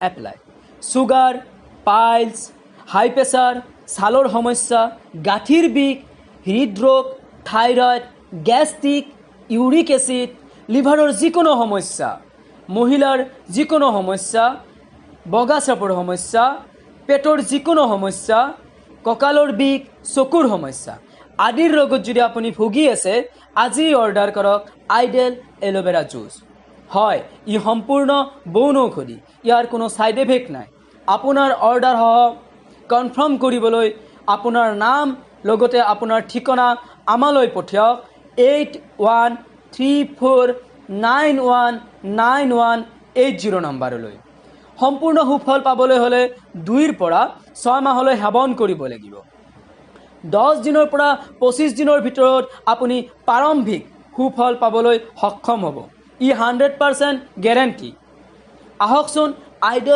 Apply. Sugar, piles, হাই pressure, ছালৰ সমস্যা, গাঁঠিৰ বিষ, হৃদৰোগ, থাইৰইড, গেষ্ট্ৰিক, ইউৰিক এচিড, লিভাৰৰ যিকোনো সমস্যা, মহিলাৰ যিকোনো সমস্যা, বগা চাপৰ সমস্যা, পেটৰ যিকোনো সমস্যা, কঁকালৰ বিষ, চকুৰ সমস্যা আদিৰ ৰোগত যদি আপুনি ভুগি আছে, আজি অৰ্ডাৰ কৰক আইডেল এল'ভেৰা জুচ। হয়, ই সম্পূৰ্ণ বন ঔষধি, ইয়াৰ কোনো ছাইড এফেক্ট নাই। আপোনাৰ অৰ্ডাৰ সহ কনফাৰ্ম কৰিবলৈ আপোনাৰ নাম লগতে আপোনাৰ ঠিকনা আমালৈ পঠিয়াওক 8134919180 নম্বৰলৈ। সম্পূৰ্ণ সুফল পাবলৈ হ'লে 2 পৰা 6 মাহলৈ সেৱন কৰিব লাগিব। 10 দিনৰ পৰা 25 দিনৰ ভিতৰত আপুনি প্ৰাৰম্ভিক সুফল পাবলৈ সক্ষম হ'ব। ই 100% গেৰেণ্টি। আহকচোন আইডেল